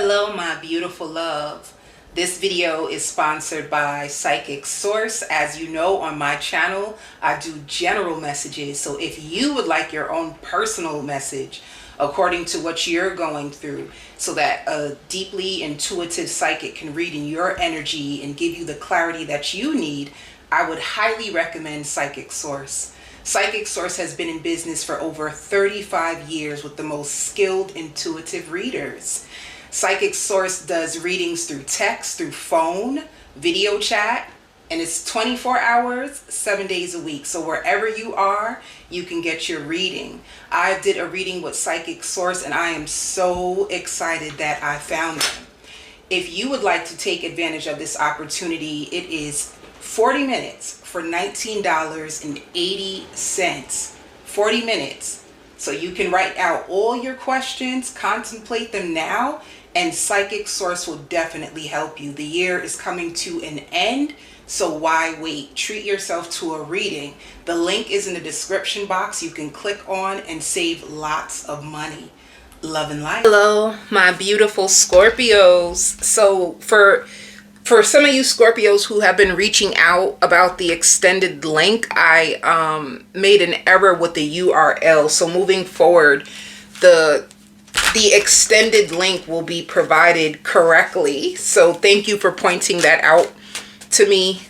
Hello, my beautiful love. This video is sponsored by Psychic Source. As you know, on my channel, I do general messages. So if you would like your own personal message according to what you're going through, so that a deeply intuitive psychic can read in your energy and give you the clarity that you need, I would highly recommend Psychic Source. Psychic Source has been in business for over 35 years with the most skilled intuitive readers. Psychic Source does readings through text, through phone, video chat, and it's 24 hours, 7 days a week. So wherever you are, you can get your reading. I did a reading with Psychic Source, and I am so excited that I found them. If you would like to take advantage of this opportunity, it is 40 minutes for $19.80. 40 minutes. So you can write out all your questions, contemplate them now, and Psychic Source will definitely help you. The year is coming to an end, so why wait? Treat yourself to a reading. The link is in the description box. You can click on and save lots of money. Love and light. Hello, my beautiful Scorpios. So for some of you Scorpios who have been reaching out about the extended link, I made an error with the URL. So moving forward, the extended link will be provided correctly. So thank you for pointing that out to me,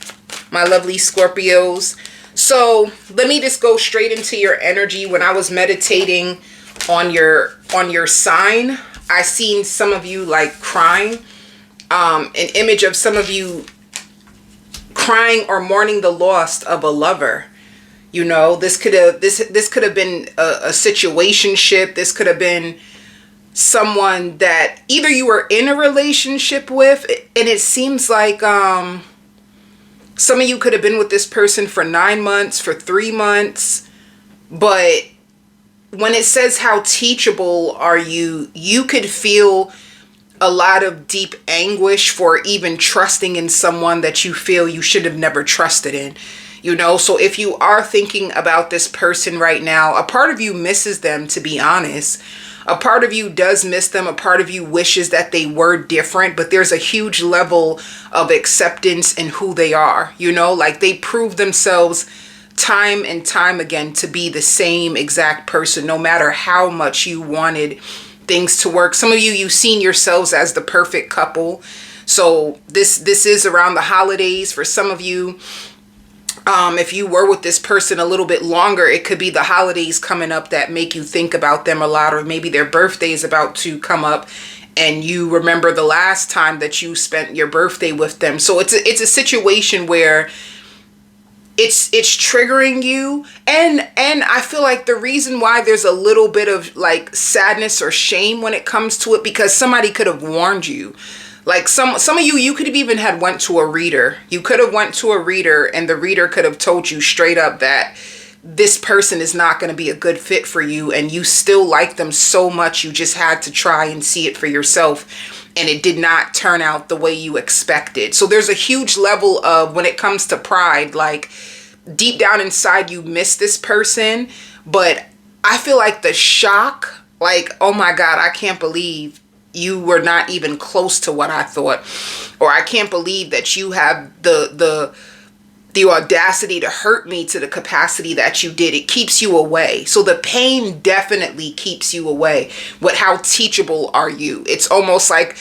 my lovely Scorpios. So let me just go straight into your energy. When I was meditating on your sign, I seen some of you like crying. An image of some of you crying or mourning the loss of a lover. You know, this could have been a situationship. This could have been someone that either you were in a relationship with, and it seems like some of you could have been with this person for 9 months, for 3 months. But when it says how teachable are you, you could feel a lot of deep anguish for even trusting in someone that you feel you should have never trusted in. You know, so if you are thinking about this person right now, a part of you misses them, to be honest. A part of you does miss them. A part of you wishes that they were different, but there's a huge level of acceptance in who they are. You know, like they prove themselves time and time again to be the same exact person, no matter how much you wanted things to work. Some of you, you've seen yourselves as the perfect couple. So this is around the holidays. For some of you, if you were with this person a little bit longer, it could be the holidays coming up that make you think about them a lot, or maybe their birthday is about to come up and you remember the last time that you spent your birthday with them. So it's a situation where it's triggering you, and I feel like the reason why there's a little bit of like sadness or shame when it comes to it, because somebody could have warned you. Like some of you could have even had went to a reader. You could have went to a reader, and the reader could have told you straight up that this person is not going to be a good fit for you, and you still like them so much you just had to try and see it for yourself, and it did not turn out the way you expected. So there's a huge level of, when it comes to pride, like deep down inside you miss this person, but I feel like the shock, like, oh my God, I can't believe you were not even close to what I thought, or I can't believe that you have the audacity to hurt me to the capacity that you did. It keeps you away. So the pain definitely keeps you away. But how teachable are you? It's almost like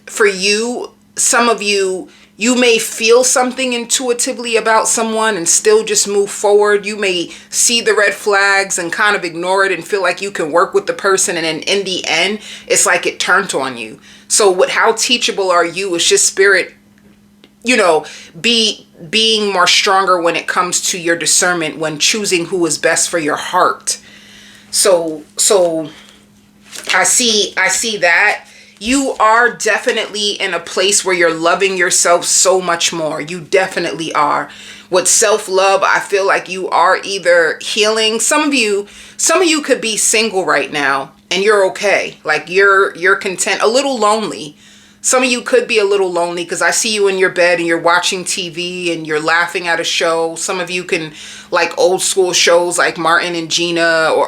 for you, some of you, you may feel something intuitively about someone and still just move forward. You may see the red flags and kind of ignore it and feel like you can work with the person. And then in the end, it's like it turned on you. So how teachable are you? It's just spirit, you know, being more stronger when it comes to your discernment when choosing who is best for your heart. So I see that. You are definitely in a place where you're loving yourself so much more. You definitely are. With self-love, I feel like you are either healing. Some of you could be single right now and you're okay. Like you're content, a little lonely. Some of you could be a little lonely because I see you in your bed and you're watching TV and you're laughing at a show. Some of you can like old school shows like Martin and Gina, or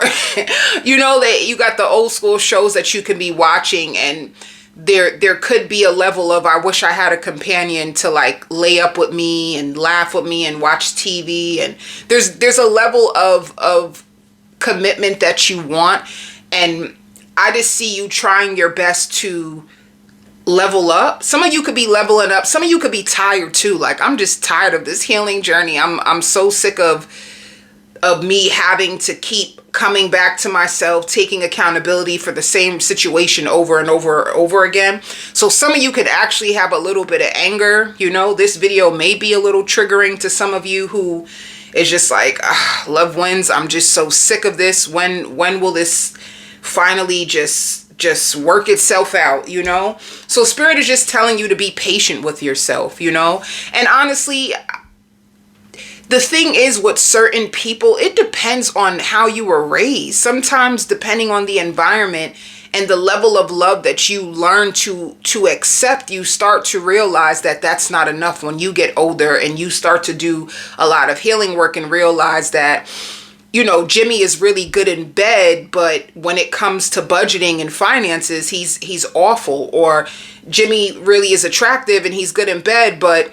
you know, that you got the old school shows that you can be watching and there could be a level of, I wish I had a companion to like lay up with me and laugh with me and watch TV. And there's a level of commitment that you want. And I just see you trying your best to level up. Some of you could be leveling up. Some of you could be tired too. Like, I'm just tired of this healing journey. I'm so sick of me having to keep coming back to myself, taking accountability for the same situation over and over again. So some of you could actually have a little bit of anger. You know, this video may be a little triggering to some of you who is just like, Love Wins, I'm just so sick of this. When will this finally just work itself out, you know? So Spirit is just telling you to be patient with yourself, you know? And honestly, the thing is, with certain people, it depends on how you were raised. Sometimes, depending on the environment and the level of love that you learn to accept, you start to realize that that's not enough when you get older and you start to do a lot of healing work and realize that, you know, Jimmy is really good in bed, but when it comes to budgeting and finances, he's awful. Or Jimmy really is attractive and he's good in bed, but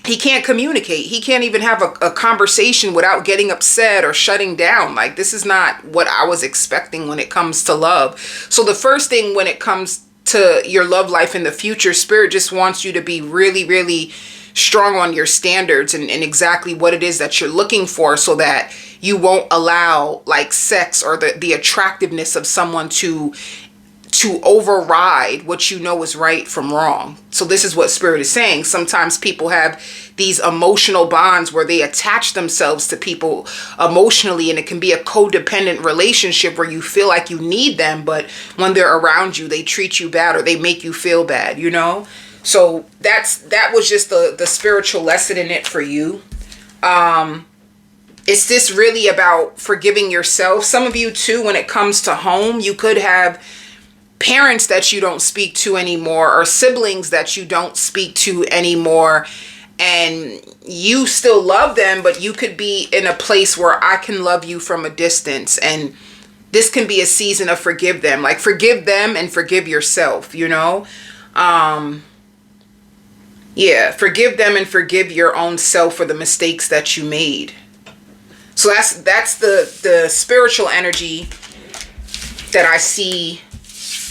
he can't communicate. He can't even have a conversation without getting upset or shutting down. Like, this is not what I was expecting when it comes to love. So the first thing when it comes to your love life in the future, Spirit just wants you to be really, really strong on your standards and exactly what it is that you're looking for, so that you won't allow like sex or the attractiveness of someone to override what you know is right from wrong. So this is what Spirit is saying. Sometimes people have these emotional bonds where they attach themselves to people emotionally, and it can be a codependent relationship where you feel like you need them, but when they're around you, they treat you bad or they make you feel bad, you know? So that was just the spiritual lesson in it for you. Is this really about forgiving yourself? Some of you too, when it comes to home, you could have parents that you don't speak to anymore, or siblings that you don't speak to anymore, and you still love them, but you could be in a place where I can love you from a distance. And this can be a season of forgive them, like forgive them and forgive yourself, you know? Yeah, forgive them and forgive your own self for the mistakes that you made. So that's the spiritual energy that I see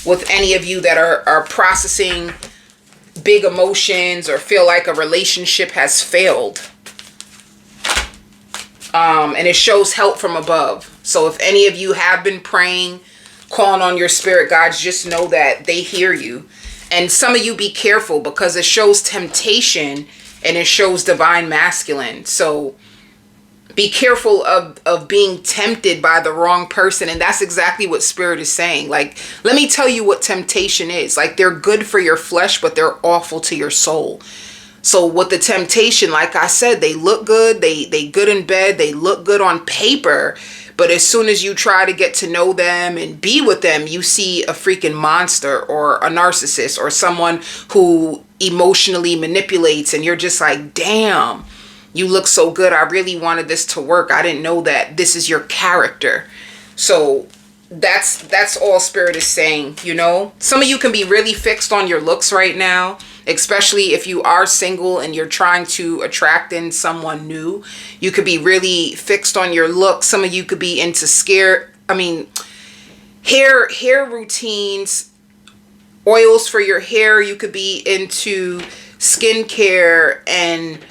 with any of you that are processing big emotions or feel like a relationship has failed. And it shows help from above. So if any of you have been praying, calling on your spirit guides, just know that they hear you. And some of you be careful, because it shows temptation and it shows divine masculine. So be careful of being tempted by the wrong person. And that's exactly what Spirit is saying. Like, let me tell you what temptation is. Like, they're good for your flesh, but they're awful to your soul. So with the temptation, like I said, they look good. They good in bed. They look good on paper. But as soon as you try to get to know them and be with them, you see a freaking monster or a narcissist or someone who emotionally manipulates. And you're just like, damn. You look so good. I really wanted this to work. I didn't know that this is your character. So that's all Spirit is saying, you know. Some of you can be really fixed on your looks right now, especially if you are single and you're trying to attract in someone new. You could be really fixed on your looks. Some of you could be into hair routines, oils for your hair. You could be into skincare and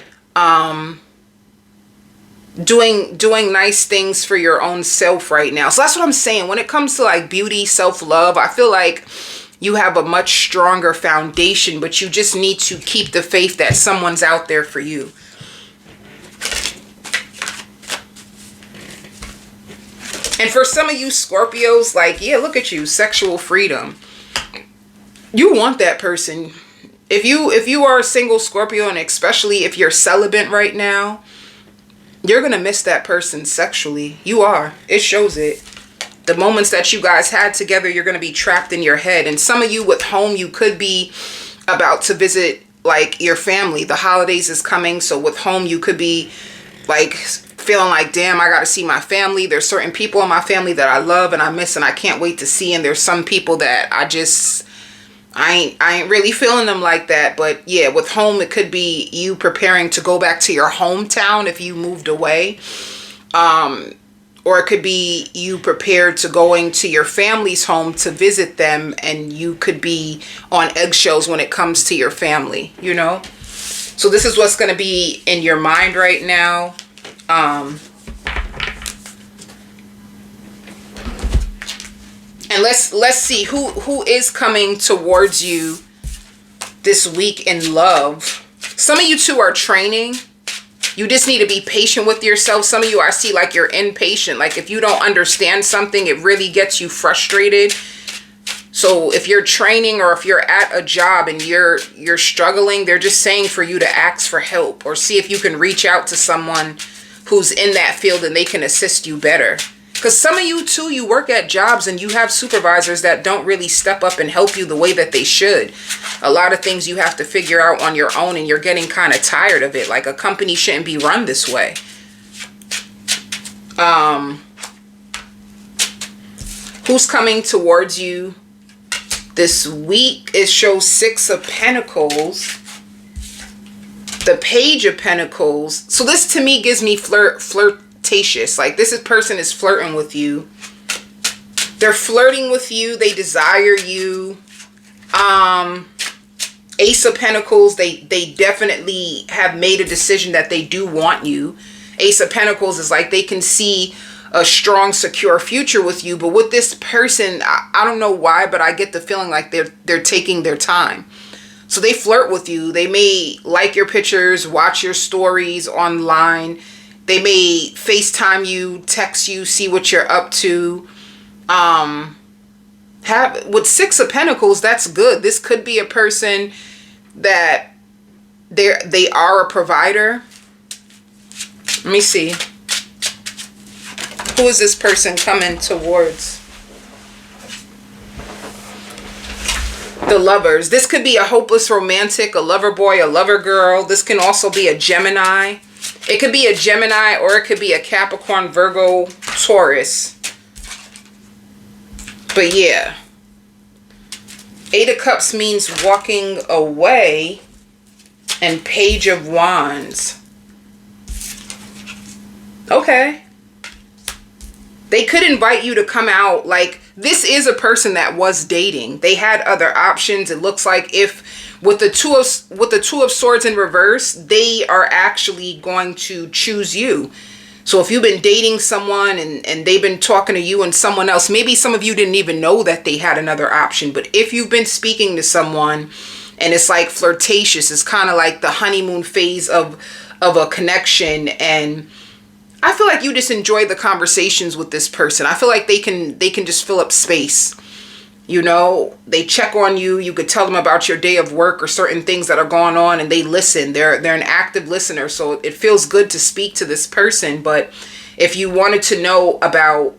doing nice things for your own self right now. So that's what I'm saying. When it comes to like beauty, self-love, I feel like you have a much stronger foundation, but you just need to keep the faith that someone's out there for you. And for some of you Scorpios, like, yeah, look at you, sexual freedom. You want that person. If you are a single Scorpio, and especially if you're celibate right now, you're going to miss that person sexually. You are. It shows it. The moments that you guys had together, you're going to be trapped in your head. And some of you with home, you could be about to visit like your family. The holidays is coming. So with home, you could be like feeling like, damn, I got to see my family. There's certain people in my family that I love and I miss and I can't wait to see. And there's some people that I ain't really feeling them like that. But yeah, with home, it could be you preparing to go back to your hometown if you moved away. Or it could be you prepared to going to your family's home to visit them, and you could be on eggshells when it comes to your family, you know? So this is what's going to be in your mind right now. And let's see who is coming towards you this week in love. Some of you two are training. You just need to be patient with yourself. Some of you, I see like you're impatient. Like if you don't understand something, it really gets you frustrated. So if you're training or if you're at a job and you're struggling, they're just saying for you to ask for help or see if you can reach out to someone who's in that field and they can assist you better. Because some of you too, you work at jobs and you have supervisors that don't really step up and help you the way that they should. A lot of things you have to figure out on your own, and you're getting kind of tired of it. Like a company shouldn't be run this way. Who's coming towards you this week? It shows 6 of Pentacles. The Page of Pentacles. So this to me gives me flirtatious. Like this person is flirting with you. They're flirting with you. They desire you. Ace of Pentacles. They definitely have made a decision that they do want you. Ace of Pentacles is like they can see a strong, secure future with you. But with this person, I don't know why, but I get the feeling like they're taking their time. So they flirt with you. They may like your pictures, watch your stories online. They may FaceTime you, text you, see what you're up to. With 6 of Pentacles, that's good. This could be a person that they are a provider. Let me see. Who is this person coming towards? The Lovers. This could be a hopeless romantic, a lover boy, a lover girl. This can also be a Gemini. It could be a Gemini or it could be a Capricorn, Virgo, Taurus. But yeah. 8 of Cups means walking away. And Page of Wands. Okay. They could invite you to come out. Like, this is a person that was dating. They had other options. It looks like if with the two of Swords in reverse, they are actually going to choose you. So if you've been dating someone and they've been talking to you and someone else, maybe some of you didn't even know that they had another option. But if you've been speaking to someone and it's like flirtatious, it's kind of like the honeymoon phase of a connection, and I feel like you just enjoy the conversations with this person. I feel like they can just fill up space. You know, they check on you. You could tell them about your day of work or certain things that are going on, and they listen. They're an active listener, so it feels good to speak to this person. But if you wanted to know about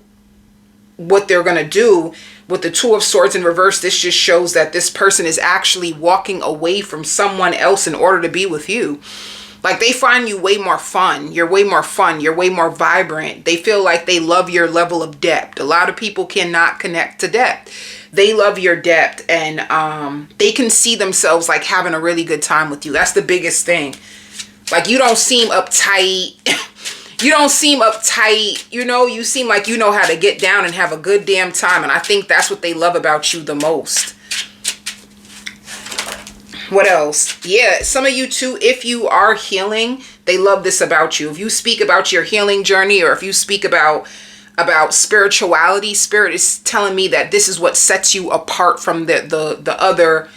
what they're going to do with the 2 of Swords in reverse, this just shows that this person is actually walking away from someone else in order to be with you. Like, they find you way more fun. You're way more fun. You're way more vibrant. They feel like they love your level of depth. A lot of people cannot connect to depth. They love your depth, and they can see themselves like having a really good time with you. That's the biggest thing. Like, you don't seem uptight. You don't seem uptight. You know, you seem like you know how to get down and have a good damn time. And I think that's what they love about you the most. What else? Yeah, some of you too, if you are healing, they love this about you. If you speak about your healing journey, or if you speak about spirituality, Spirit is telling me that this is what sets you apart from the other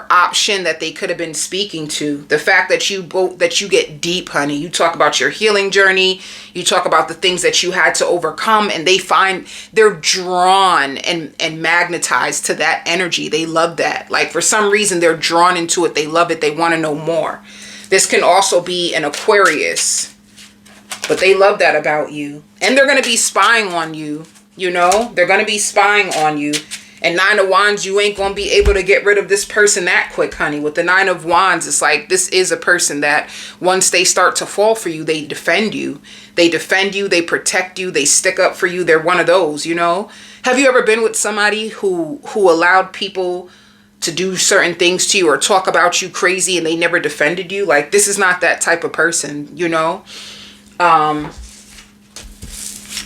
option that they could have been speaking to. The fact that you get deep, honey. You talk about your healing journey. You talk about the things that you had to overcome, and they're drawn and magnetized to that energy. They love that. Like, for some reason, they're drawn into it. They love it. They want to know more. This can also be an Aquarius, but they love that about you. And they're going to be spying on you. You know, they're going to be spying on you. And 9 of Wands, you ain't going to be able to get rid of this person that quick, honey. With the 9 of Wands, it's like this is a person that once they start to fall for you, they defend you. They defend you. They protect you. They stick up for you. They're one of those, you know. Have you ever been with somebody who allowed people to do certain things to you or talk about you crazy and they never defended you. Like, this is not that type of person, you know?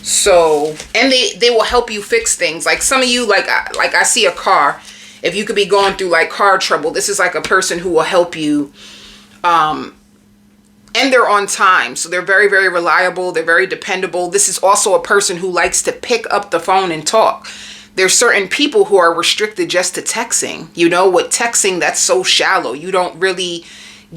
So, and they will help you fix things. Like some of you, like I see a car. If you could be going through like car trouble, this is like a person who will help you. And they're on time. So they're very, very reliable. They're very dependable. This is also a person who likes to pick up the phone and talk. There's certain people who are restricted just to texting. You know, with texting, that's so shallow. You don't really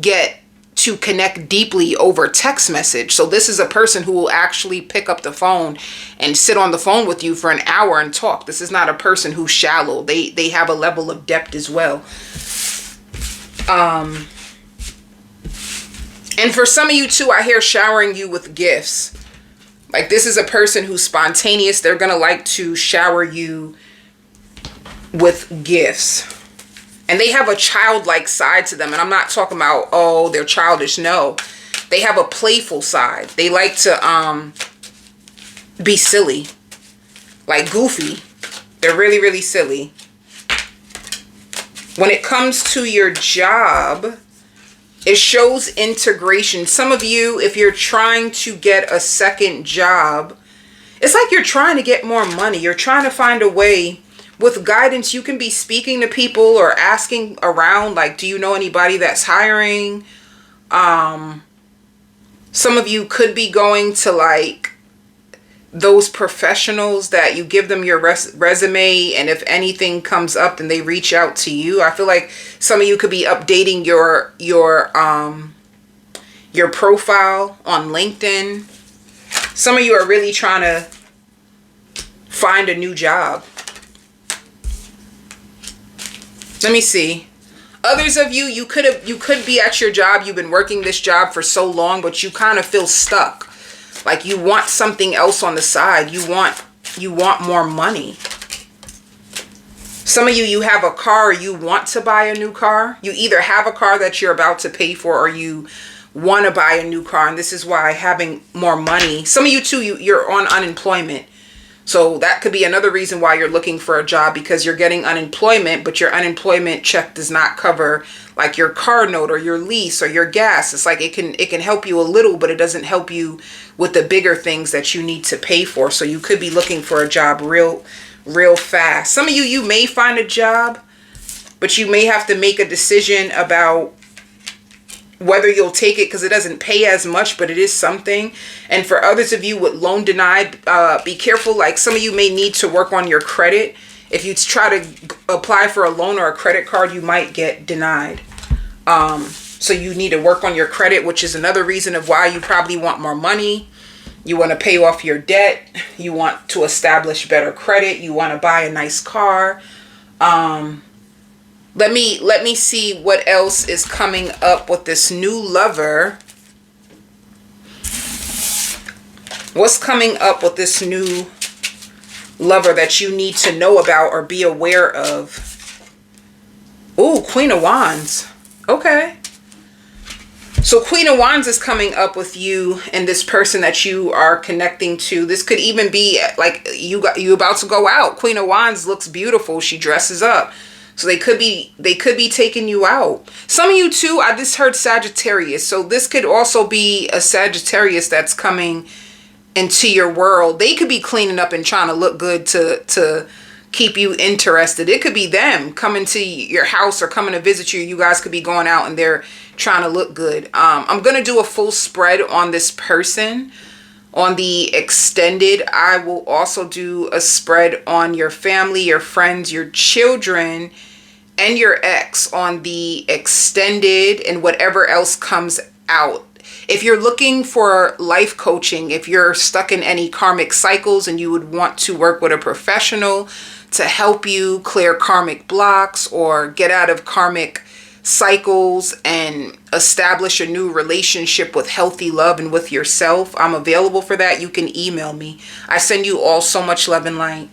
get to connect deeply over text message. So this is a person who will actually pick up the phone and sit on the phone with you for an hour and talk. This is not a person who's shallow. They have a level of depth as well. And for some of you too, I hear showering you with gifts. Like, this is a person who's spontaneous. They're going to like to shower you with gifts. And they have a childlike side to them. And I'm not talking about, oh, they're childish. No, they have a playful side. They like to be silly, like goofy. They're really, really silly. When it comes to your job, it shows integration. Some of you, if you're trying to get a second job, it's like you're trying to get more money. You're trying to find a way. With guidance, you can be speaking to people or asking around, like, do you know anybody that's hiring? Some of you could be going to like those professionals that you give them your resume, and if anything comes up, then they reach out to you. I feel like some of you could be updating your profile on LinkedIn. Some of you are really trying to find a new job. Let me see. Others of you, you could be at your job. You've been working this job for so long, but you kind of feel stuck. Like you want something else on the side. You want more money. Some of you, you have a car, or you want to buy a new car. You either have a car that you're about to pay for, or you want to buy a new car. And this is why having more money. Some of you too, you're on unemployment. So that could be another reason why you're looking for a job, because you're getting unemployment, but your unemployment check does not cover like your car note or your lease or your gas. It's like it can help you a little, but it doesn't help you with the bigger things that you need to pay for. So you could be looking for a job real fast. Some of you, you may find a job, but you may have to make a decision about whether you'll take it, because it doesn't pay as much, but it is something. And for others of you with loan denied, be careful. Like some of you may need to work on your credit. If you try to apply for a loan or a credit card, you might get denied. So you need to work on your credit, which is another reason of why you probably want more money. You want to pay off your debt. You want to establish better credit. You want to buy a nice car. Let me see what else is coming up with this new lover. What's coming up with this new lover that you need to know about or be aware of? Ooh, Queen of Wands. Okay. So Queen of Wands is coming up with you and this person that you are connecting to. This could even be like you about to go out. Queen of Wands looks beautiful. She dresses up. So they could be taking you out. Some of you too, I just heard Sagittarius. So this could also be a Sagittarius that's coming into your world. They could be cleaning up and trying to look good to keep you interested. It could be them coming to your house or coming to visit you. You guys could be going out and they're trying to look good. I'm going to do a full spread on this person. On the extended, I will also do a spread on your family, your friends, your children, and your ex on the extended and whatever else comes out. If you're looking for life coaching, if you're stuck in any karmic cycles and you would want to work with a professional to help you clear karmic blocks or get out of karmic cycles and establish a new relationship with healthy love and with yourself, I'm available for that. You can email me. I send you all so much love and light.